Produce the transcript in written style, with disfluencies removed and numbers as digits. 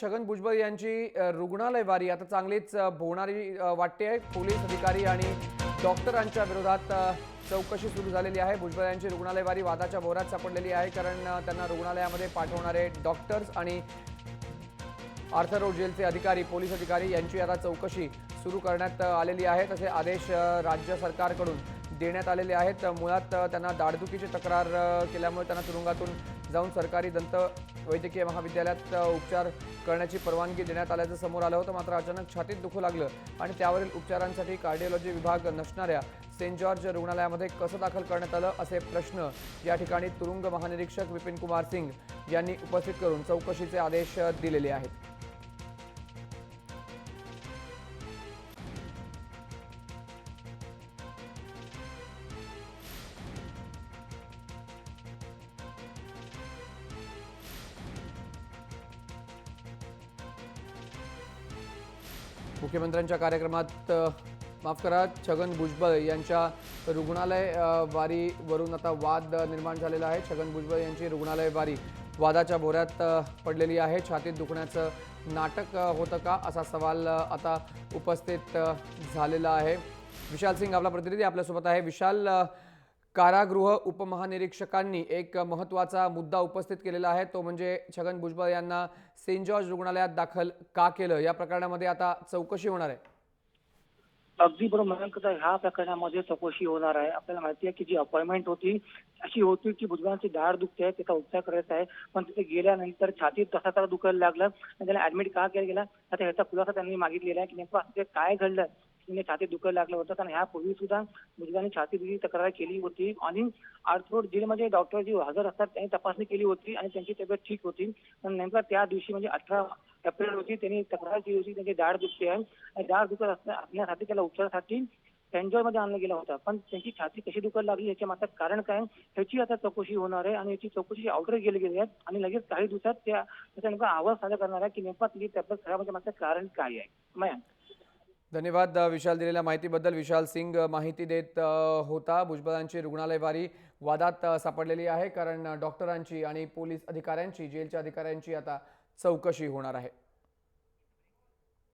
छगन भुजबळ यांची रुग्णालय वारी आता चांगलीच बोलणारी वाटते आहे। पोलीस अधिकारी आणि डॉक्टरांच्या विरोधात चौकशी सुरू झालेली आहे। भुजबळ यांची रुग्णालय वारी वादाच्या भोवऱ्यात सापडलेली आहे, कारण त्यांना रुग्णालयामध्ये पाठवणारे डॉक्टर्स आणि आर्थर जेलचे अधिकारी, पोलीस अधिकारी यांची आता चौकशी सुरू करण्यात आलेली आहे। तसे आदेश राज्य सरकारकडून देण्यात आलेले आहेत। मुळात त्यांना दाढदुखीची तक्रार केल्यामुळे त्यांना तुरुंगातून जाऊन सरकारी दंत वैद्यकीय महाविद्यालयात उपचार करण्याची परवानगी देण्यात आल्याचं समोर आलं होतं। मात्र अचानक छातीत दुखू लागलं आणि त्यावरील उपचारांसाठी कार्डिओलॉजी विभाग नसणाऱ्या सेंट जॉर्ज रुग्णालयामध्ये कसं दाखल करण्यात आलं असे प्रश्न या ठिकाणी तुरुंग महानिरीक्षक विपिन कुमार सिंग यांनी उपस्थित करून चौकशीचे आदेश दिलेले आहेत। मुख्यमंत्र्यांच्या कार्यक्रमात माफ करा, छगन भुजबळ यांच्या रुग्णालय वारीवरून आता वाद निर्माण झालेला आहे। छगन भुजबळ यांची रुग्णालय वारी वादाच्या भोवऱ्यात पडलेली आहे। छातीत दुखण्याचं नाटक होतं का असा सवाल आता उपस्थित झालेला आहे। विशाल सिंग आपला प्रतिनिधी आपल्यासोबत आहे। विशाल, कारागृह उपमहानिरीक्षकांनी एक महत्त्वाचा मुद्दा उपस्थित केलेला आहे, तो म्हणजे छगन भुजबळ यांना सेंट जॉर्ज रुग्णालयात दाखल का केलं, या प्रकरणामध्ये आता चौकशी होणार आहे। अगदी बरोबर मयंक, ह्या प्रकरणामध्ये चौकशी होणार आहे। आपल्याला माहिती आहे की जी अपॉइंटमेंट होती अशी होती की भुजबळांची दाढ दुखते आहे, त्याचा उपचार करायचा आहे, पण तिथे गेल्यानंतर छातीत तसा दुखायला लागलं आणि त्याला ऍडमिट का केलं गेलं, आता ह्याचा खुलासा त्यांनी मागितलेला आहे की नेमकं काय घडलं, छातीत दुखायला लागलं होतं। कारण ह्यापूर्वी सुद्धा भुजबळांनी छातीची तक्रार केली होती आणि आर्थोड जेलमध्ये डॉक्टर जे हजर असतात त्यांनी तपासणी केली होती आणि त्यांची तब्येत ठीक होती। पण नेमका त्या दिवशी म्हणजे 18 एप्रिल रोजी त्यांनी तक्रार केली होती त्यांची दाढ दुखते आहे आणि दाढ दुखत असण्यासाठी त्याला उपचारासाठी मध्ये आणलं गेलं होतं, पण त्यांची छाती कशी दुखायला लागली याच्या मागचं कारण काय ह्याची आता चौकशी होणार आहे आणि याची चौकशी ऑर्डर केली गेली आहे आणि लगेच काही दिवसात त्याचा नेमका आवाज सादर करणार आहे की नेमका तिची तब्येत खराब होण्याच्या मागचं कारण काय आहे। मयंक, धन्यवाद विशाल, दिलेल्या माहितीबद्दल। विशाल सिंग माहिती देत होता। भुजबळांची रुग्णालय वारी वादात सापडलेली आहे, कारण डॉक्टरांची आणि पोलीस अधिकाऱ्यांची, जेलच्या अधिकाऱ्यांची आता चौकशी होणार आहे।